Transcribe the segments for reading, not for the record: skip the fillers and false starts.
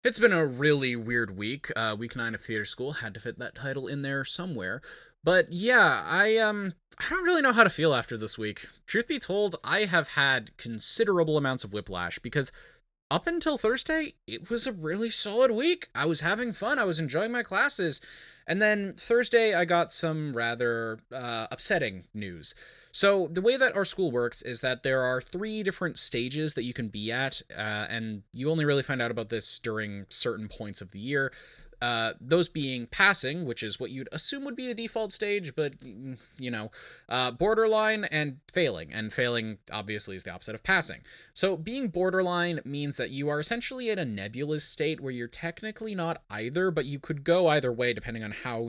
It's been a really weird week. Week 9 of theater school had to fit that title in there somewhere. But yeah, I don't really know how to feel after this week. Truth be told, I have had considerable amounts of whiplash because up until Thursday, it was a really solid week. I was having fun. I was enjoying my classes. And then Thursday, I got some rather upsetting news. So, the way that our school works is that there are three different stages that you can be at, and you only really find out about this during certain points of the year. Those being passing, which is what you'd assume would be the default stage, but borderline and failing. And failing obviously is the opposite of passing. So being borderline means that you are essentially in a nebulous state where you're technically not either, but you could go either way depending on how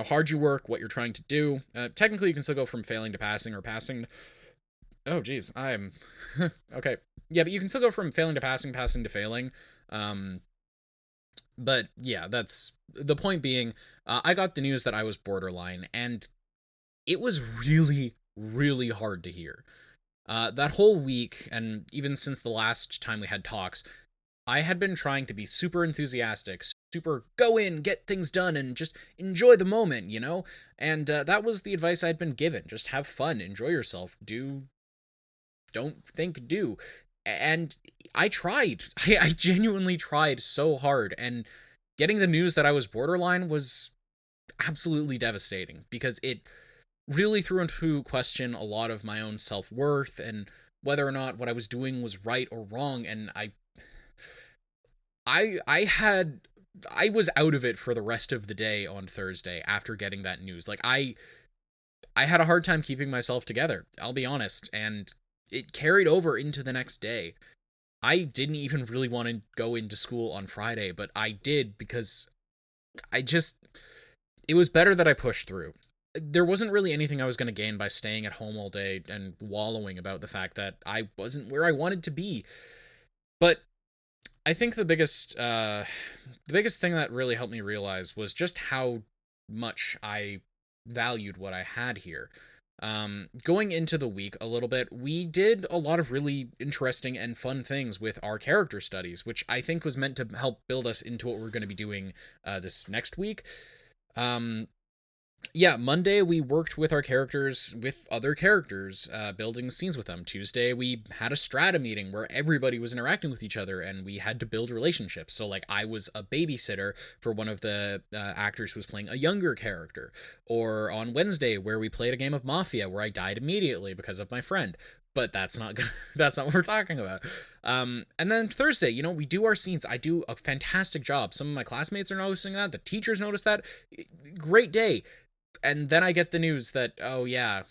hard you work, what you're trying to do. Technically, you can still go from failing to passing or passing. Oh, geez, I'm okay. Yeah, but you can still go from failing to passing, passing to failing. Um, but yeah, that's the point being. I got the news that I was borderline, and it was really, really hard to hear. That whole week, and even since the last time we had talks, I had been trying to be super enthusiastic, super go in, get things done, and just enjoy the moment, you know? And that was the advice I'd been given. Just have fun, enjoy yourself, don't think, do. And I tried. I genuinely tried so hard, and getting the news that I was borderline was absolutely devastating because it really threw into question a lot of my own self worth and whether or not what I was doing was right or wrong. And I had I was out of it for the rest of the day on Thursday after getting that news. Like I had a hard time keeping myself together, I'll be honest, and it carried over into the next day. I didn't even really want to go into school on Friday, but I did because I just it was better that I pushed through. There wasn't really anything I was going to gain by staying at home all day and wallowing about the fact that I wasn't where I wanted to be. But I think the biggest thing that really helped me realize was just how much I valued what I had here. Going into the week a little bit, we did a lot of really interesting and fun things with our character studies, which I think was meant to help build us into what we're going to be doing this next week. Um, yeah, Monday we worked with our characters, with other characters, building scenes with them. Tuesday we had a strata meeting where everybody was interacting with each other and we had to build relationships. So, like, I was a babysitter for one of the actors who was playing a younger character. Or on Wednesday, where we played a game of Mafia where I died immediately because of my friend. But that's not good. That's not what we're talking about. And then Thursday, we do our scenes. I do a fantastic job. Some of my classmates are noticing that. The teachers notice that. Great day. And then I get the news that, oh yeah,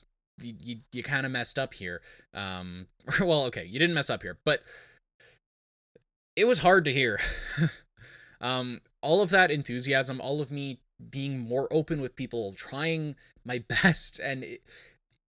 you kind of messed up here. Well, okay, you didn't mess up here, but it was hard to hear. All of that enthusiasm, all of me being more open with people, trying my best, and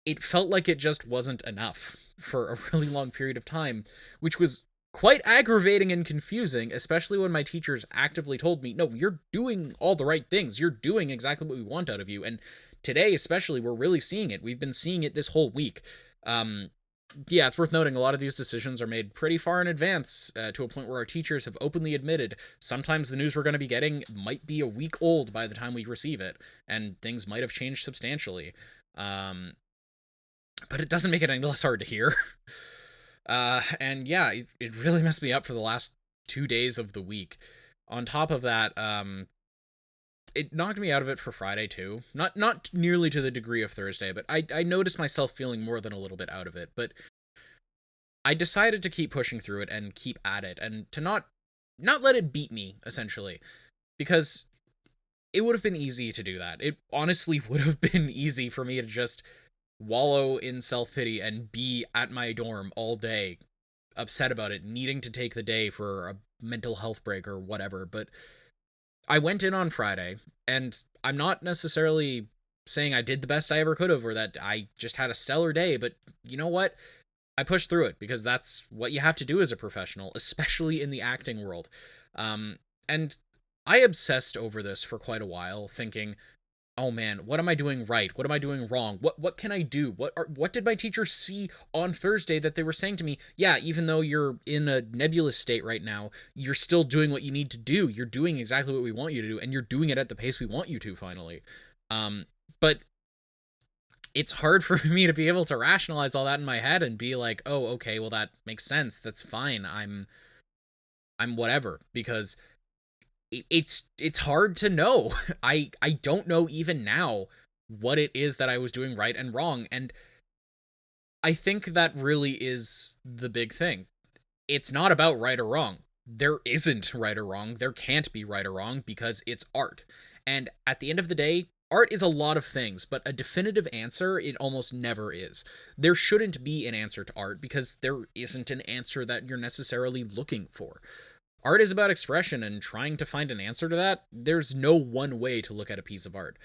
it felt like it just wasn't enough for a really long period of time, which was quite aggravating and confusing, especially when my teachers actively told me, no, you're doing all the right things. You're doing exactly what we want out of you. And today, especially, we're really seeing it. We've been seeing it this whole week. Um, yeah, it's worth noting a lot of these decisions are made pretty far in advance, to a point where our teachers have openly admitted sometimes the news we're going to be getting might be a week old by the time we receive it, and things might have changed substantially. Um, but it doesn't make it any less hard to hear. And yeah, it really messed me up for the last 2 days of the week. On top of that, it knocked me out of it for Friday too. Not nearly to the degree of Thursday, but I noticed myself feeling more than a little bit out of it. But I decided to keep pushing through it and keep at it, and to not let it beat me, essentially, because it would have been easy to do that. It honestly would have been easy for me to just wallow in self pity and be at my dorm all day, upset about it, needing to take the day for a mental health break or whatever. But I went in on Friday, and I'm not necessarily saying I did the best I ever could have or that I just had a stellar day, but you know what? I pushed through it because that's what you have to do as a professional, especially in the acting world. And I obsessed over this for quite a while, thinking, oh man, what am I doing right? What am I doing wrong? What can I do? What did my teachers see on Thursday that they were saying to me? Yeah, even though you're in a nebulous state right now, you're still doing what you need to do. You're doing exactly what we want you to do, and you're doing it at the pace we want you to finally. But it's hard for me to be able to rationalize all that in my head and be like, "Oh, okay, well that makes sense. That's fine. I'm whatever," because it's hard to know. I don't know even now what it is that I was doing right and wrong, and I think that really is the big thing. It's not about right or wrong. There isn't right or wrong. There can't be right or wrong because it's art. And at the end of the day, art is a lot of things, but a definitive answer it almost never is. There shouldn't be an answer to art because there isn't an answer that you're necessarily looking for. Art is about expression, and trying to find an answer to that, there's no one way to look at a piece of art.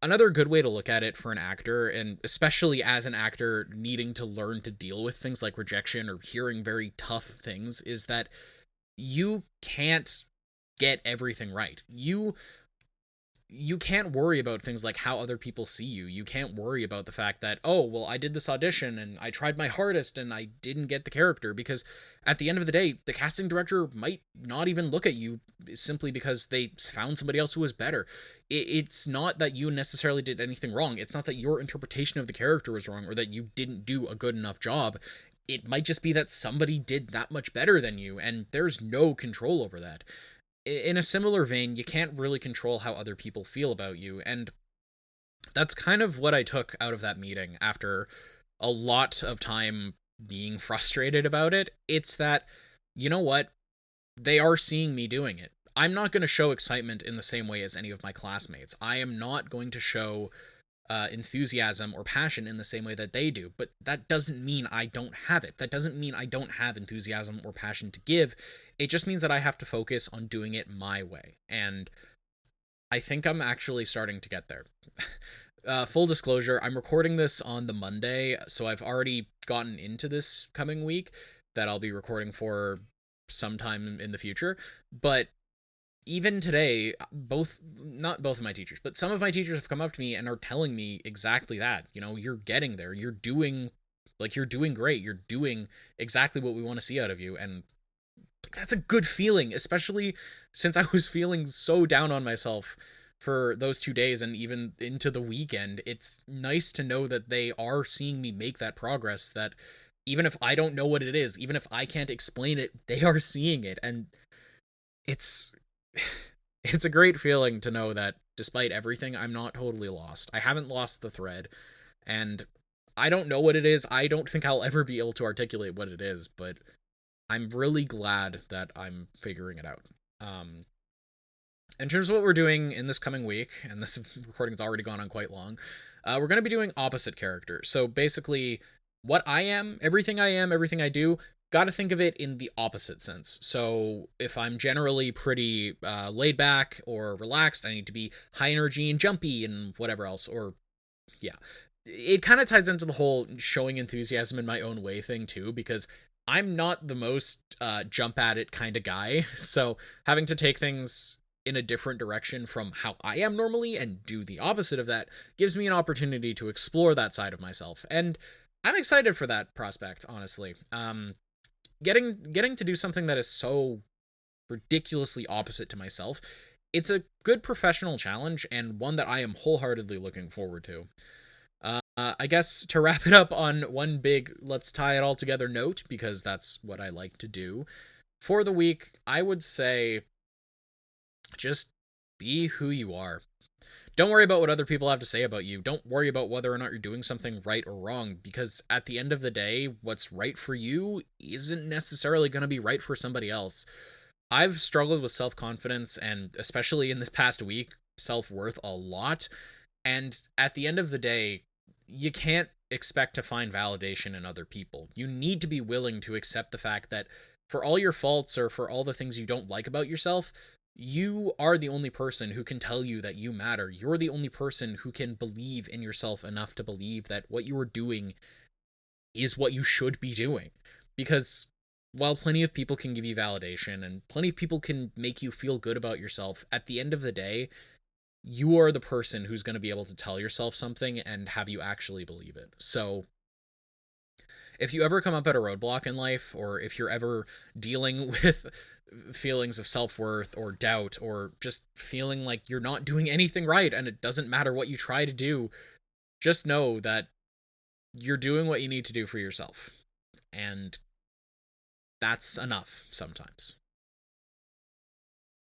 Another good way to look at it for an actor, and especially as an actor needing to learn to deal with things like rejection or hearing very tough things, is that you can't get everything right. You can't worry about things like how other people see you. You can't worry about the fact that, oh, well, I did this audition and I tried my hardest and I didn't get the character, because at the end of the day, the casting director might not even look at you simply because they found somebody else who was better. It's not that you necessarily did anything wrong. It's not that your interpretation of the character was wrong or that you didn't do a good enough job. It might just be that somebody did that much better than you, and there's no control over that. In a similar vein, you can't really control how other people feel about you. And that's kind of what I took out of that meeting after a lot of time being frustrated about it. It's that, you know what? They are seeing me doing it. I'm not going to show excitement in the same way as any of my classmates. I am not going to show enthusiasm or passion in the same way that they do. But that doesn't mean I don't have it. That doesn't mean I don't have enthusiasm or passion to give. It just means that I have to focus on doing it my way. And I think I'm actually starting to get there. Full disclosure, I'm recording this on the Monday, so I've already gotten into this coming week that I'll be recording for sometime in the future. But even today, not both of my teachers, but some of my teachers have come up to me and are telling me exactly that. You know, you're getting there. You're doing great. You're doing exactly what we want to see out of you. And that's a good feeling, especially since I was feeling so down on myself for those 2 days and even into the weekend. It's nice to know that they are seeing me make that progress, that even if I don't know what it is, even if I can't explain it, they are seeing it. And it's it's a great feeling to know that despite everything, I'm not totally lost. I haven't lost the thread, and I don't know what it is. I don't think I'll ever be able to articulate what it is, but I'm really glad that I'm figuring it out. Um, in terms of what we're doing in this coming week, and this recording's already gone on quite long, we're going to be doing opposite characters. So basically, what I am, everything I do, got to think of it in the opposite sense. So if I'm generally pretty laid back or relaxed, I need to be high energy and jumpy and whatever else. Or, yeah. It kind of ties into the whole showing enthusiasm in my own way thing, too, because I'm not the most jump at it kind of guy. So having to take things in a different direction from how I am normally and do the opposite of that gives me an opportunity to explore that side of myself. And I'm excited for that prospect, honestly. Getting to do something that is so ridiculously opposite to myself, it's a good professional challenge and one that I am wholeheartedly looking forward to. I guess to wrap it up on one big let's tie it all together note, because that's what I like to do for the week, I would say just be who you are. Don't worry about what other people have to say about you. Don't worry about whether or not you're doing something right or wrong, because at the end of the day, what's right for you isn't necessarily going to be right for somebody else. I've struggled with self confidence, and especially in this past week, self worth a lot. And at the end of the day, you can't expect to find validation in other people. You need to be willing to accept the fact that for all your faults or for all the things you don't like about yourself, you are the only person who can tell you that you matter. You're the only person who can believe in yourself enough to believe that what you are doing is what you should be doing. Because while plenty of people can give you validation and plenty of people can make you feel good about yourself, at the end of the day, you are the person who's going to be able to tell yourself something and have you actually believe it. So if you ever come up at a roadblock in life, or if you're ever dealing with feelings of self-worth or doubt, or just feeling like you're not doing anything right and it doesn't matter what you try to do, just know that you're doing what you need to do for yourself. And that's enough sometimes.